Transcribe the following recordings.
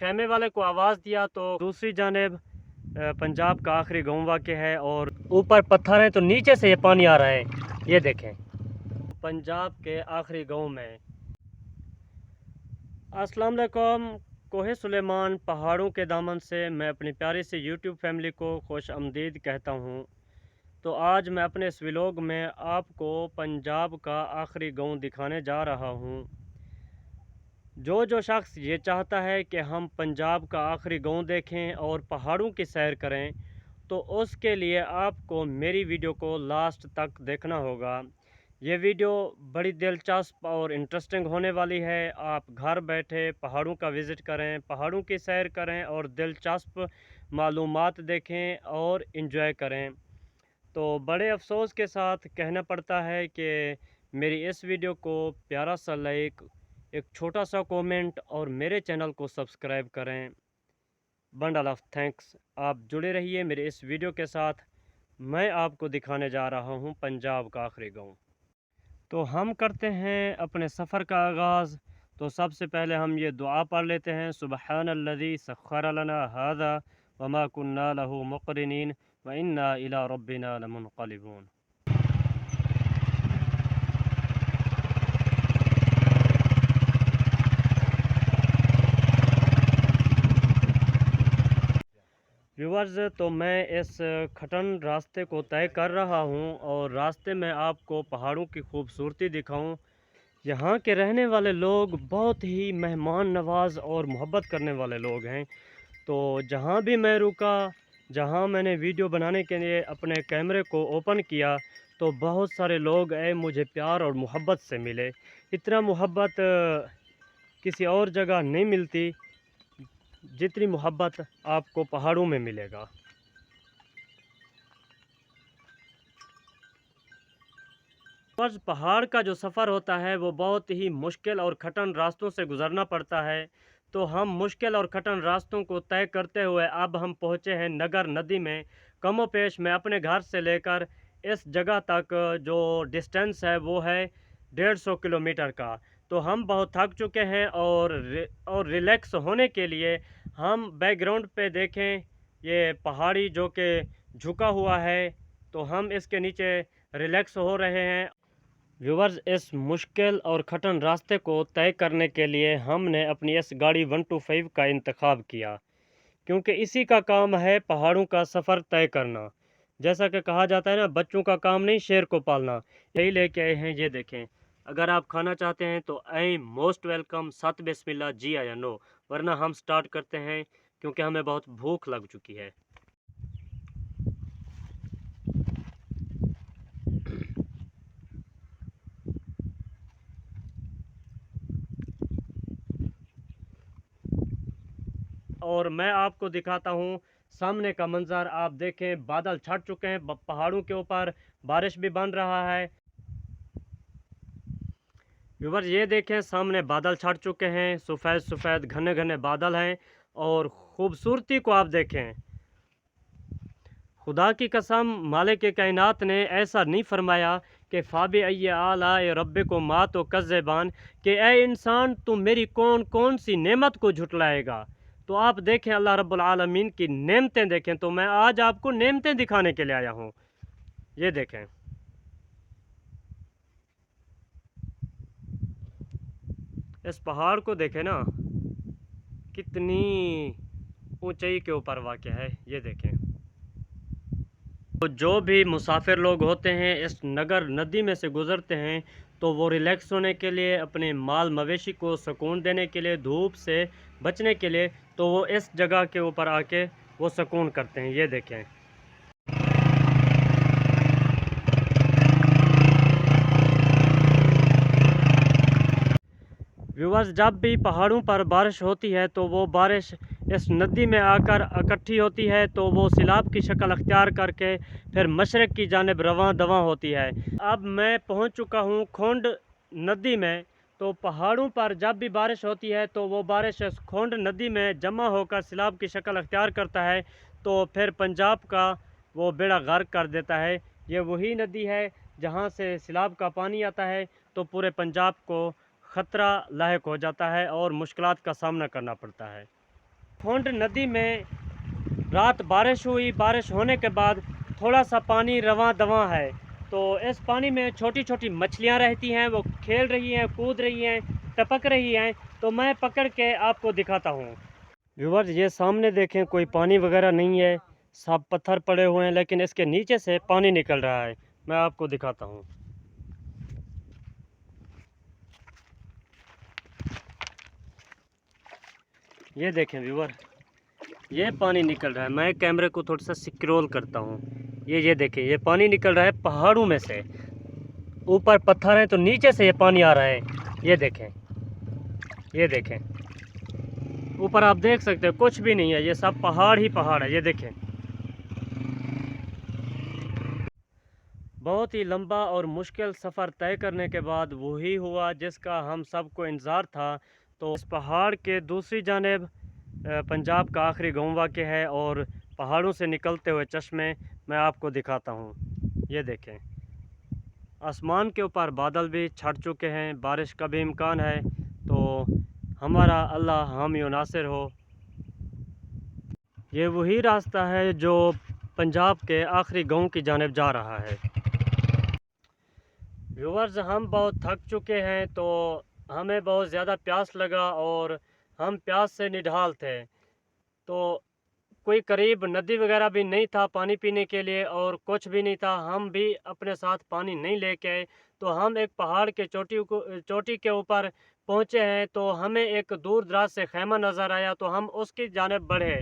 खैमे वाले को आवाज़ दिया तो दूसरी जानिब पंजाब का आखिरी गांव वाक़ है और ऊपर पत्थर है तो नीचे से ये पानी आ रहा है। ये देखें पंजाब के आखिरी गांव में। अस्सलाम वालेकुम। कोहे सुलेमान पहाड़ों के दामन से मैं अपनी प्यारी सी यूट्यूब फैमिली को खुश आमदीद कहता हूँ। तो आज मैं अपने इस व्लॉग में आपको पंजाब का आखिरी गांव दिखाने जा रहा हूँ। जो शख्स ये चाहता है कि हम पंजाब का आखिरी गांव देखें और पहाड़ों की सैर करें तो उसके लिए आपको मेरी वीडियो को लास्ट तक देखना होगा। ये वीडियो बड़ी दिलचस्प और इंटरेस्टिंग होने वाली है। आप घर बैठे पहाड़ों का विज़िट करें, पहाड़ों की सैर करें और दिलचस्प मालूमात देखें और इन्जॉय करें। तो बड़े अफसोस के साथ कहना पड़ता है कि मेरी इस वीडियो को प्यारा सा लाइक, एक छोटा सा कमेंट और मेरे चैनल को सब्सक्राइब करें। Bundle of thanks. आप जुड़े रहिए मेरे इस वीडियो के साथ। मैं आपको दिखाने जा रहा हूं पंजाब का आखिरी गांव। तो हम करते हैं अपने सफ़र का आगाज़। तो सबसे पहले हम ये दुआ पढ़ लेते हैं, सुबहानल्लज़ी सख्खर लना हाज़ा वमा कुन्ना लहू मुक़रिनीन व इन्ना इला रब्बिना लमुनक़लिबून। व्यूवर्स, तो मैं इस खटन रास्ते को तय कर रहा हूं और रास्ते में आपको पहाड़ों की खूबसूरती दिखाऊं। यहाँ के रहने वाले लोग बहुत ही मेहमान नवाज और मोहब्बत करने वाले लोग हैं। तो जहाँ भी मैं रुका, जहाँ मैंने वीडियो बनाने के लिए अपने कैमरे को ओपन किया तो बहुत सारे लोग आए, मुझे प्यार और मोहब्बत से मिले। इतना मोहब्बत किसी और जगह नहीं मिलती जितनी मोहब्बत आपको पहाड़ों में मिलेगा। बस पहाड़ का जो सफ़र होता है वो बहुत ही मुश्किल और कठिन रास्तों से गुज़रना पड़ता है। तो हम मुश्किल और कठिन रास्तों को तय करते हुए अब हम पहुँचे हैं नगर नदी में। कमोपेश मैं अपने घर से लेकर इस जगह तक जो डिस्टेंस है वो है 150 किलोमीटर का। तो हम बहुत थक चुके हैं और रिलैक्स होने के लिए हम बैकग्राउंड पे देखें ये पहाड़ी जो कि झुका हुआ है, तो हम इसके नीचे रिलैक्स हो रहे हैं। व्यूवर्स, इस मुश्किल और कठिन रास्ते को तय करने के लिए हमने अपनी इस गाड़ी 125 का इंतखाब किया, क्योंकि इसी का काम है पहाड़ों का सफ़र तय करना। जैसा कि कहा जाता है ना, बच्चों का काम नहीं शेर को पालना। यही लेके आए हैं, ये देखें। अगर आप खाना चाहते हैं तो आई मोस्ट वेलकम, सत बिस्मिल्लाह, जी आया नो। वरना हम स्टार्ट करते हैं क्योंकि हमें बहुत भूख लग चुकी है। और मैं आपको दिखाता हूँ सामने का मंज़र। आप देखें, बादल छट चुके हैं पहाड़ों के ऊपर, बारिश भी बन रहा है। व्यूवर, ये देखें सामने बादल छट चुके हैं, सफ़ेद सफ़ेद घने घने बादल हैं और ख़ूबसूरती को आप देखें। खुदा की कसम, मालिक कायनात ने ऐसा नहीं फरमाया कि फ़ाबि अय्य आलाए रब्बिकुम मा तो कज़्ज़बान, कि ए इंसान तुम मेरी कौन कौन सी नेमत को झुटलाएगा। तो आप देखें अल्लाह रब्बुल आलमीन की नेमतें देखें। तो मैं आज आपको नेमतें दिखाने के लिए आया हूँ। ये देखें, इस पहाड़ को देखें ना, कितनी ऊंचाई के ऊपर वाक़ है। ये देखें। तो जो भी मुसाफिर लोग होते हैं इस नगर नदी में से गुज़रते हैं तो वो रिलैक्स होने के लिए, अपने माल मवेशी को सुकून देने के लिए, धूप से बचने के लिए, तो वो इस जगह के ऊपर आके वो सुकून करते हैं। ये देखें। व्यूवर्स, जब भी पहाड़ों पर बारिश होती है तो वो बारिश इस नदी में आकर इकट्ठी होती है तो वो सैलाब की शक्ल अख्तियार करके फिर मशरक़ की जानिब रवां दवां होती है। अब मैं पहुंच चुका हूं खोंड नदी में। तो पहाड़ों पर जब भी बारिश होती है तो वो बारिश इस खोंड नदी में जमा होकर सैलाब की शक्ल अख्तियार करता है, तो फिर पंजाब का वो बेड़ा गर्क कर देता है। ये वही नदी है जहाँ से सैलाब का पानी आता है, तो पूरे पंजाब को ख़तरा लायक हो जाता है और मुश्किलात का सामना करना पड़ता है। ठोंड नदी में रात बारिश हुई, बारिश होने के बाद थोड़ा सा पानी रवां दवां है। तो इस पानी में छोटी छोटी मछलियां रहती हैं, वो खेल रही हैं, कूद रही हैं, टपक रही हैं। तो मैं पकड़ के आपको दिखाता हूँ। व्यूअर्स, ये सामने देखें, कोई पानी वगैरह नहीं है, सब पत्थर पड़े हुए हैं, लेकिन इसके नीचे से पानी निकल रहा है। मैं आपको दिखाता हूँ। ये देखें व्यूअर, ये पानी निकल रहा है। मैं कैमरे को थोड़ा सा स्क्रॉल करता हूँ। ये देखें, ये पानी निकल रहा है पहाड़ों में से। ऊपर पत्थर हैं तो नीचे से ये पानी आ रहा है। ये देखें, ये देखें, ऊपर आप देख सकते हो कुछ भी नहीं है, ये सब पहाड़ ही पहाड़ है। ये देखें, बहुत ही लंबा और मुश्किल सफ़र तय करने के बाद वही हुआ जिसका हम सबको इंतज़ार था। तो इस पहाड़ के दूसरी जानिब पंजाब का आखिरी गांव वाक़ है और पहाड़ों से निकलते हुए चश्मे मैं आपको दिखाता हूँ। ये देखें, आसमान के ऊपर बादल भी छट चुके हैं, बारिश का भी इम्कान है। तो हमारा अल्लाह हामी व नासिर हो। ये वही रास्ता है जो पंजाब के आखिरी गांव की जानिब जा रहा है। व्यूवर्स, हम बहुत थक चुके हैं, तो हमें बहुत ज़्यादा प्यास लगा और हम प्यास से निढाल थे। तो कोई करीब नदी वगैरह भी नहीं था पानी पीने के लिए और कुछ भी नहीं था, हम भी अपने साथ पानी नहीं लेके आए। तो हम एक पहाड़ के चोटी के ऊपर पहुंचे हैं। तो हमें एक दूर दराज से खैमा नज़र आया, तो हम उसकी जानिब बढ़े।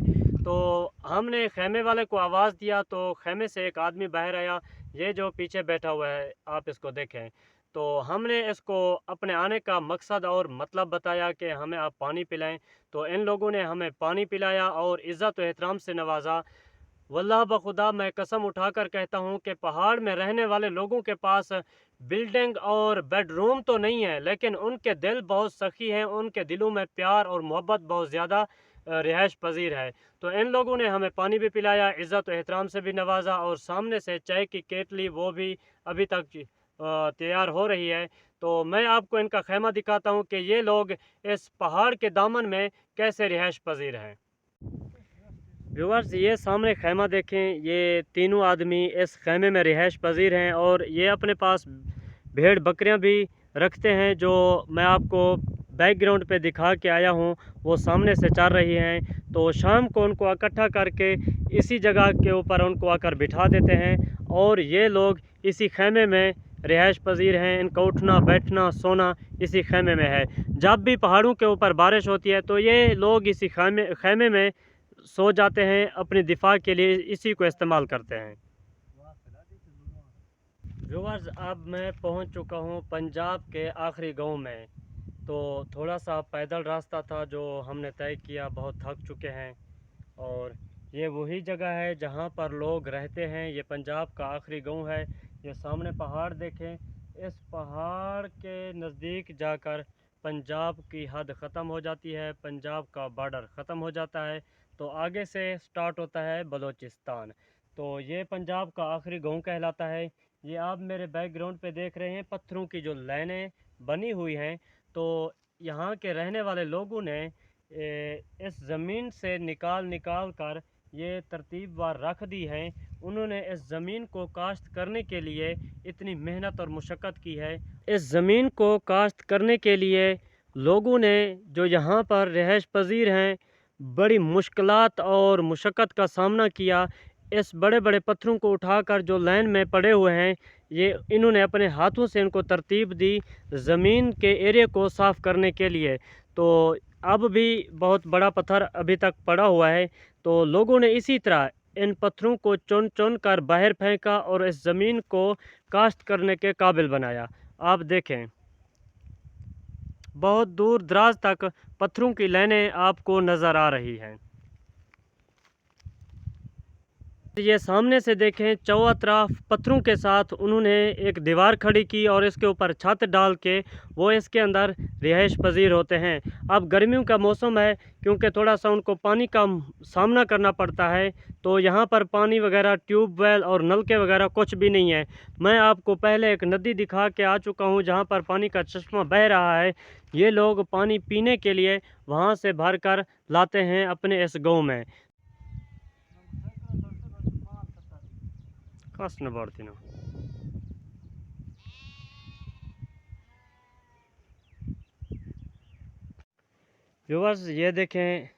तो हमने खैमे वाले को आवाज़ दिया, तो खैमे से एक आदमी बाहर आया। ये जो पीछे बैठा हुआ है, आप इसको देखें। तो हमने इसको अपने आने का मकसद और मतलब बताया कि हमें आप पानी पिलाएं। तो इन लोगों ने हमें पानी पिलाया और इज़्ज़त व एहतराम से नवाजा। वल्लाह बखुदा मैं कसम उठाकर कहता हूँ कि पहाड़ में रहने वाले लोगों के पास बिल्डिंग और बेडरूम तो नहीं है, लेकिन उनके दिल बहुत सखी हैं, उनके दिलों में प्यार और मोहब्बत बहुत ज़्यादा रिहाइश पजीर है। तो इन लोगों ने हमें पानी भी पिलाया, इज़्ज़त व एहतराम से भी नवाजा और सामने से चाय की केतली वो भी अभी तक तैयार हो रही है। तो मैं आपको इनका खैमा दिखाता हूँ कि ये लोग इस पहाड़ के दामन में कैसे रिहाइश पजीर हैं। व्यूवर्स, ये सामने खैमा देखें, ये तीनों आदमी इस खैमे में रिहाइश पजीर हैं और ये अपने पास भेड़ बकरियां भी रखते हैं, जो मैं आपको बैकग्राउंड पे दिखा के आया हूँ। वो सामने से चल रही हैं। तो शाम को उनको इकट्ठा करके इसी जगह के ऊपर उनको आकर बिठा देते हैं और ये लोग इसी खैमे में रिहाइश पजीर हैं। इनका उठना बैठना सोना इसी खैमे में है। जब भी पहाड़ों के ऊपर बारिश होती है तो ये लोग इसी खैमे में सो जाते हैं, अपने दिफा के लिए इसी को इस्तेमाल करते हैं। व्यूअर्स, अब मैं पहुंच चुका हूं पंजाब के आखिरी गांव में। तो थोड़ा सा पैदल रास्ता था जो हमने तय किया, बहुत थक चुके हैं। और ये वही जगह है जहां पर लोग रहते हैं। ये पंजाब का आखिरी गांव है। ये सामने पहाड़ देखें, इस पहाड़ के नज़दीक जाकर पंजाब की हद ख़त्म हो जाती है, पंजाब का बॉर्डर ख़त्म हो जाता है। तो आगे से स्टार्ट होता है बलूचिस्तान। तो ये पंजाब का आखिरी गांव कहलाता है। ये आप मेरे बैकग्राउंड पे देख रहे हैं, पत्थरों की जो लाइनें बनी हुई हैं। तो यहाँ के रहने वाले लोगों ने इस ज़मीन से निकाल कर ये तरतीबवार रख दी हैं। उन्होंने इस ज़मीन को काश्त करने के लिए इतनी मेहनत और मुशक्क़त की है। इस ज़मीन को काश्त करने के लिए लोगों ने जो यहाँ पर रिहाइश पजीर हैं, बड़ी मुश्किलात और मुशक्क़त का सामना किया। इस बड़े बड़े पत्थरों को उठाकर जो लाइन में पड़े हुए हैं, ये इन्होंने अपने हाथों से इनको तरतीब दी ज़मीन के एरिया को साफ़ करने के लिए। तो अब भी बहुत बड़ा पत्थर अभी तक पड़ा हुआ है। तो लोगों ने इसी तरह इन पत्थरों को चुन चुन कर बाहर फेंका और इस ज़मीन को काश्त करने के काबिल बनाया। आप देखें, बहुत दूर दराज तक पत्थरों की लाइनें आपको नज़र आ रही हैं। ये सामने से देखें, चौवा तरफ पत्थरों के साथ उन्होंने एक दीवार खड़ी की और इसके ऊपर छत डाल के वो इसके अंदर रिहाइश पजीर होते हैं। अब गर्मियों का मौसम है, क्योंकि थोड़ा सा उनको पानी का सामना करना पड़ता है, तो यहाँ पर पानी वगैरह, ट्यूबवेल और नलके वगैरह कुछ भी नहीं है। मैं आपको पहले एक नदी दिखा के आ चुका हूँ जहाँ पर पानी का चश्मा बह रहा है। ये लोग पानी पीने के लिए वहाँ से भर कर लाते हैं अपने इस गाँव में। कस न बढ़ती ना। व्यूअर्स, ये देखें,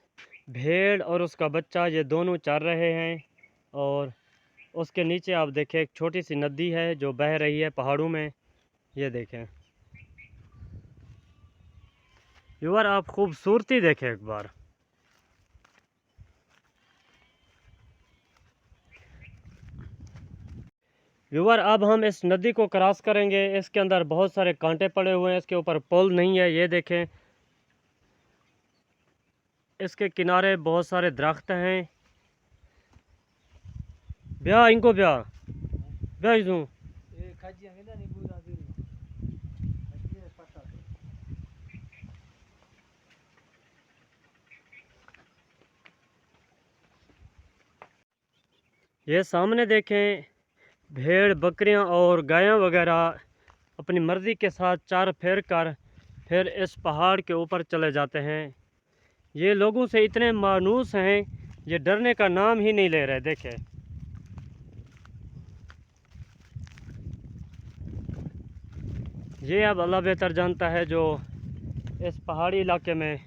भेड़ और उसका बच्चा ये दोनों चर रहे हैं और उसके नीचे आप देखें एक छोटी सी नदी है जो बह रही है पहाड़ों में। ये देखें व्यूअर, आप खूबसूरती देखें एक बार। व्यूअर, अब हम इस नदी को क्रॉस करेंगे। इसके अंदर बहुत सारे कांटे पड़े हुए हैं, इसके ऊपर पुल नहीं है। ये देखें, इसके किनारे बहुत सारे दरख्त हैं। ब्याह इनको ब्याह ब्याह दूँ। ये सामने देखें, भेड़, बकरियां और गायें वगैरह अपनी मर्ज़ी के साथ चार फेर कर फिर इस पहाड़ के ऊपर चले जाते हैं। ये लोगों से इतने मायूस हैं, ये डरने का नाम ही नहीं ले रहे। देखें, ये अब अल्लाह बेहतर जानता है जो इस पहाड़ी इलाके में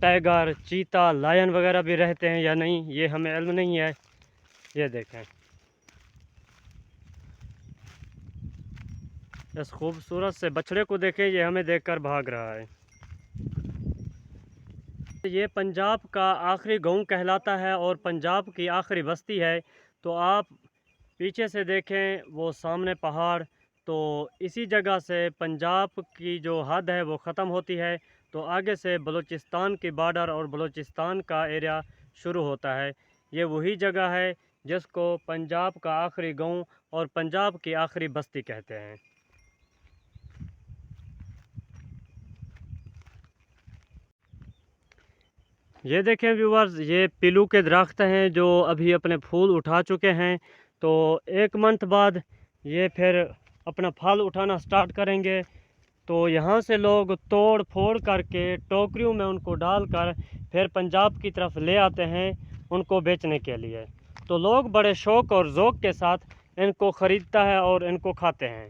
टाइगर, चीता, लायन वगैरह भी रहते हैं या नहीं, ये हमें इल्म नहीं है। ये देखें, इस खूबसूरत से बछड़े को देखें, ये हमें देखकर भाग रहा है। ये पंजाब का आखिरी गांव कहलाता है और पंजाब की आखिरी बस्ती है। तो आप पीछे से देखें, वो सामने पहाड़, तो इसी जगह से पंजाब की जो हद है वो ख़त्म होती है। तो आगे से बलूचिस्तान की बॉर्डर और बलूचिस्तान का एरिया शुरू होता है। ये वही जगह है जिसको पंजाब का आखिरी गांव और पंजाब की आखिरी बस्ती कहते हैं। ये देखें व्यूवर्स, ये पिलू के दरख्त हैं जो अभी अपने फूल उठा चुके हैं। तो 1 मंथ बाद ये फिर अपना फल उठाना स्टार्ट करेंगे। तो यहाँ से लोग तोड़ फोड़ करके टोकरियों में उनको डालकर फिर पंजाब की तरफ ले आते हैं उनको बेचने के लिए। तो लोग बड़े शौक़ और ज़ौक़ के साथ इनको ख़रीदता है और इनको खाते हैं।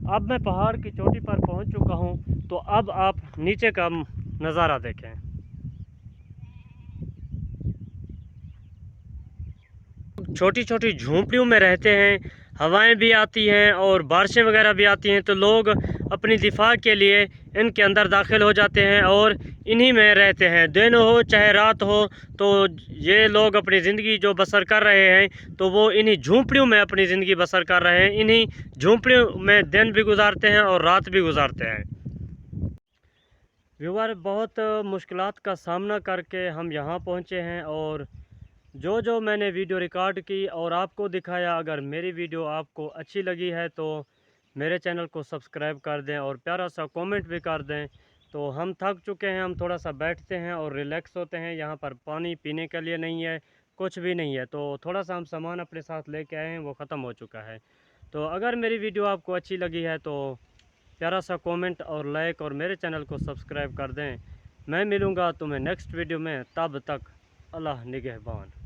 अब मैं पहाड़ की चोटी पर पहुंच चुका हूं, तो अब आप नीचे का नज़ारा देखें। छोटी छोटी झोंपड़ियों में रहते हैं, हवाएं भी आती हैं और बारिशें वगैरह भी आती हैं, तो लोग अपनी दिफा के लिए इनके अंदर दाखिल हो जाते हैं और इन्हीं में रहते हैं। दिन हो चाहे रात हो, तो ये लोग अपनी ज़िंदगी जो बसर कर रहे हैं तो वो इन्हीं झोंपड़ियों में अपनी ज़िंदगी बसर कर रहे हैं। इन्हीं झोंपड़ियों में दिन भी गुजारते हैं और रात भी गुजारते हैं। व्यूअर, बहुत मुश्किलात का सामना करके हम यहाँ पहुँचे हैं और जो मैंने वीडियो रिकॉर्ड की और आपको दिखाया, अगर मेरी वीडियो आपको अच्छी लगी है तो मेरे चैनल को सब्सक्राइब कर दें और प्यारा सा कमेंट भी कर दें। तो हम थक चुके हैं, हम थोड़ा सा बैठते हैं और रिलैक्स होते हैं। यहाँ पर पानी पीने के लिए नहीं है, कुछ भी नहीं है, तो थोड़ा सा हम सामान अपने साथ लेके आए हैं, वो ख़त्म हो चुका है। तो अगर मेरी वीडियो आपको अच्छी लगी है तो प्यारा सा कमेंट और लाइक और मेरे चैनल को सब्सक्राइब कर दें। मैं मिलूँगा तुम्हें नेक्स्ट वीडियो में, तब तक अल्लाह निगहबान।